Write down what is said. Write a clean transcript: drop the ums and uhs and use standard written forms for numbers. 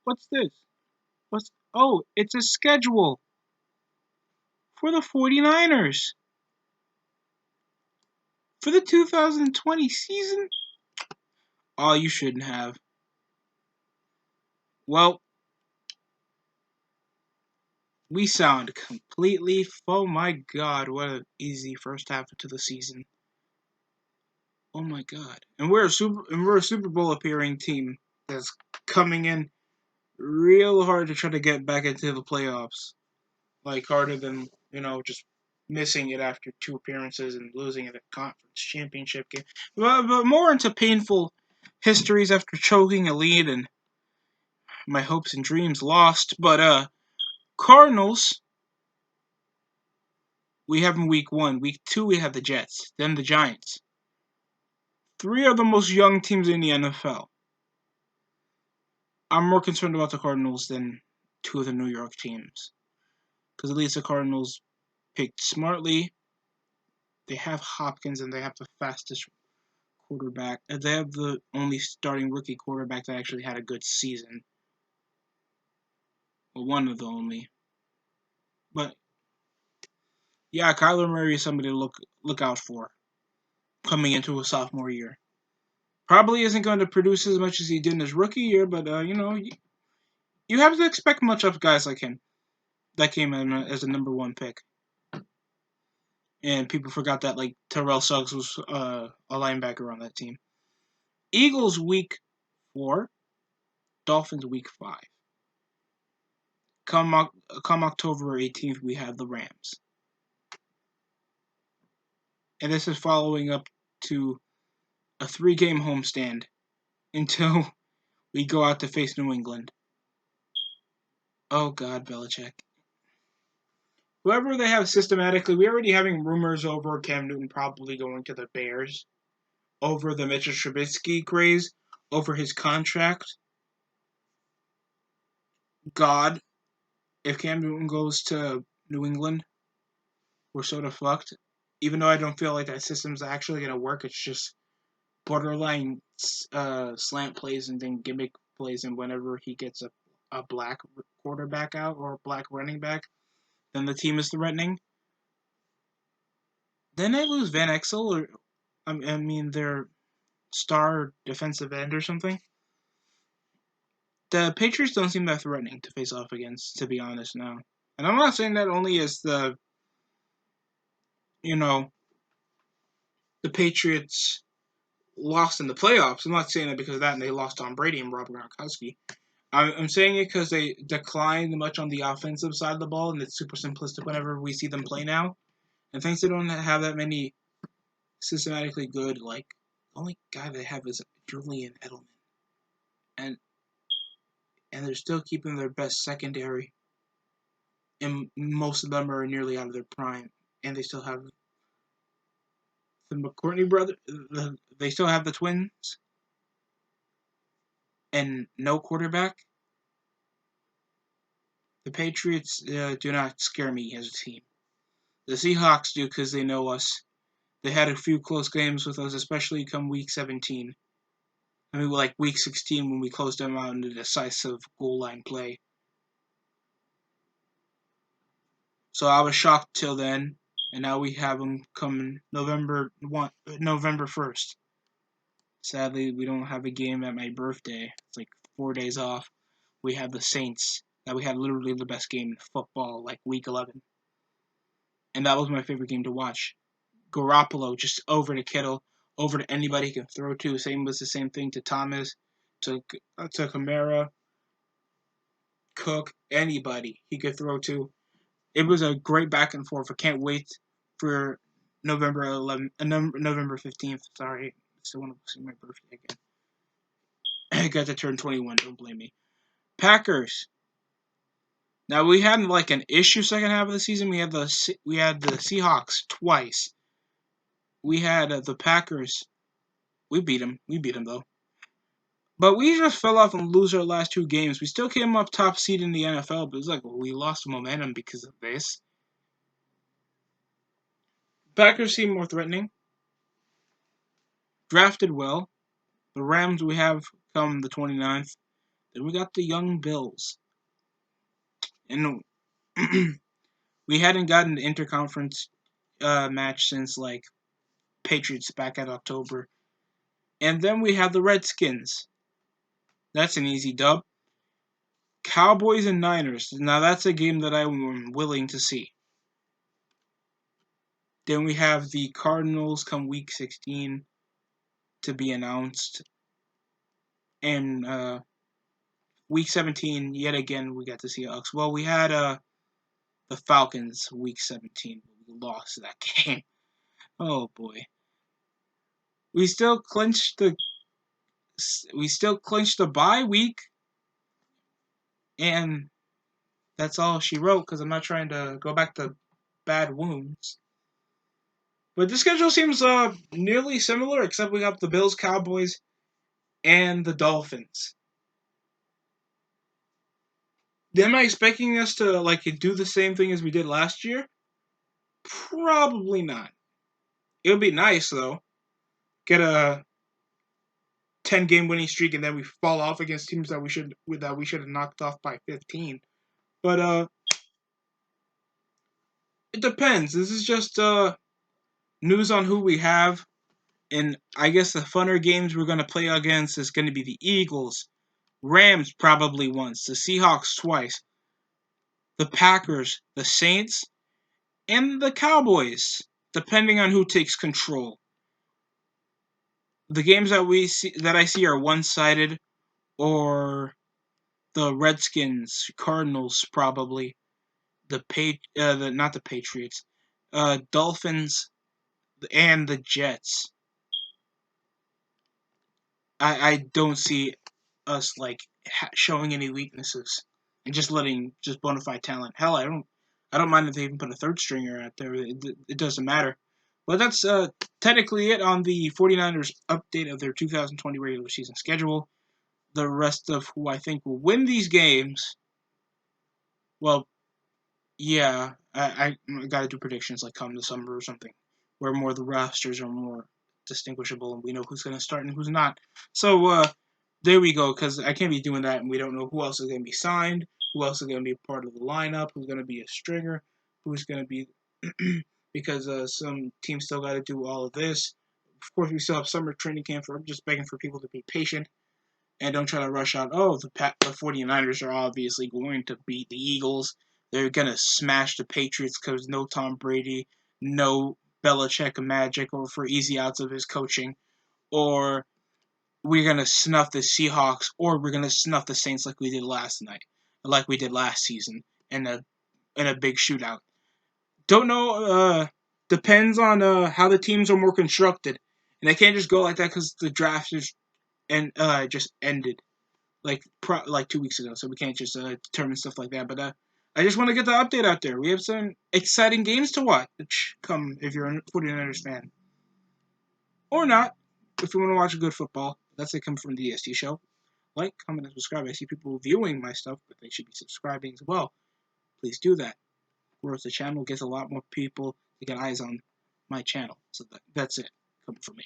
What's this? Oh, it's a schedule for the 49ers for the 2020 season. Oh, you shouldn't have. Well, we sound completely. Oh my God, what an easy first half to the season. Oh my God, and we're a Super Bowl appearing team that's coming in real hard to try to get back into the playoffs. Like harder than just missing it after two appearances and losing at a conference championship game. But more into painful histories after choking a lead and my hopes and dreams lost. But Cardinals, we have in week 1. Week 2 we have the Jets, then the Giants. 3 are the most young teams in the NFL. I'm more concerned about the Cardinals than 2 of the New York teams. Because at least the Cardinals picked smartly. They have Hopkins and they have the fastest quarterback. They have the only starting rookie quarterback that actually had a good season. Well, one of the only. But yeah, Kyler Murray is somebody to look out for coming into a sophomore year. Probably isn't going to produce as much as he did in his rookie year, but you have to expect much of guys like him that came in as a number 1 pick. And people forgot that like Terrell Suggs was a linebacker on that team. Eagles week 4, Dolphins week 5. Come October 18th, we have the Rams. And this is following up to a 3-game homestand until we go out to face New England. Oh, God, Belichick. Whoever they have systematically, we're already having rumors over Cam Newton probably going to the Bears, over the Mitchell Trubisky craze, over his contract. God, if Cam Newton goes to New England, we're sort of fucked. Even though I don't feel like that system's actually going to work, it's just borderline slant plays and then gimmick plays, and whenever he gets a black quarterback out or a black running back, then the team is threatening. Then they lose Van Exel, or I mean their star defensive end or something. The Patriots don't seem that threatening to face off against, to be honest now. And I'm not saying that only as the Patriots lost in the playoffs. I'm not saying that because of that and they lost Tom Brady and Rob Gronkowski. I'm saying it because they declined much on the offensive side of the ball, and it's super simplistic whenever we see them play now. And thanks they don't have that many systematically good, like, the only guy they have is Julian Edelman. And they're still keeping their best secondary. And most of them are nearly out of their prime. And they still have the McCourtney brother. They still have the twins. And no quarterback. The Patriots do not scare me as a team. The Seahawks do because they know us. They had a few close games with us, especially come week 17. I mean, like week 16 when we closed them out in a decisive goal line play. So I was shocked till then, and now we have them coming November 1st. Sadly, we don't have a game at my birthday. It's like 4 days off. We have the Saints. That we had literally the best game in football, like week 11. And that was my favorite game to watch. Garoppolo just over to Kittle, over to anybody he can throw to. Same was the same thing to Thomas, to Kamara, Cook, anybody he could throw to. It was a great back and forth. I can't wait for November 15th. Sorry, I still want to see my birthday again. I got to turn 21. Don't blame me. Packers. Now we had like an issue second half of the season. We had the Seahawks twice. We had the Packers. We beat them. We beat them though. But we just fell off and lose our last 2 games. We still came up top seed in the NFL, but it's like we lost momentum because of this. Packers seem more threatening. Drafted well. The Rams we have come the 29th. Then we got the young Bills. And we hadn't gotten the interconference match since, like, Patriots back at October. And then we have the Redskins. That's an easy dub. Cowboys and Niners. Now that's a game that I'm willing to see. Then we have the Cardinals come week 16 to be announced. And week 17, yet again, we got to see Ux. Well, we had the Falcons week 17. We lost that game. Oh boy. We still clinched the bye week, and that's all she wrote because I'm not trying to go back to bad wounds. But the schedule seems nearly similar, except we got the Bills, Cowboys, and the Dolphins. Am I expecting us to like do the same thing as we did last year? Probably not. It would be nice though. Get a 10-game winning streak, and then we fall off against teams that we should have knocked off by 15. But it depends. This is just news on who we have, and I guess the funner games we're gonna play against is gonna be the Eagles, Rams probably once, the Seahawks twice, the Packers, the Saints, and the Cowboys, depending on who takes control. The games that I see are one-sided, or the Redskins, Cardinals probably, not the Patriots, Dolphins, and the Jets. I don't see us like showing any weaknesses and just letting just bona fide talent. Hell, I don't mind if they even put a third stringer out there. It doesn't matter. But that's technically it on the 49ers update of their 2020 regular season schedule. The rest of who I think will win these games, well, yeah, I got to do predictions like come the summer or something, where more of the rosters are more distinguishable and we know who's going to start and who's not. So there we go, because I can't be doing that and we don't know who else is going to be signed, who else is going to be a part of the lineup, who's going to be a stringer, who's going to be because some teams still got to do all of this. Of course, we still have summer training camp. I'm just begging for people to be patient and don't try to rush out. Oh, the 49ers are obviously going to beat the Eagles. They're going to smash the Patriots because no Tom Brady, no Belichick magic, or for easy outs of his coaching. Or we're going to snuff the Seahawks, or we're going to snuff the Saints like we did last night, like we did last season in a big shootout. Don't know. Depends on how the teams are more constructed. And they can't just go like that because the draft just ended like 2 weeks ago, so we can't just determine stuff like that. But I just want to get the update out there. We have some exciting games to watch come if you're a 49ers fan. Or not, if you want to watch a good football. That's it come from the DST show. Like, comment, and subscribe. I see people viewing my stuff, but they should be subscribing as well. Please do that. Grows the channel, gets a lot more people to get eyes on my channel. So that's it. Come from me.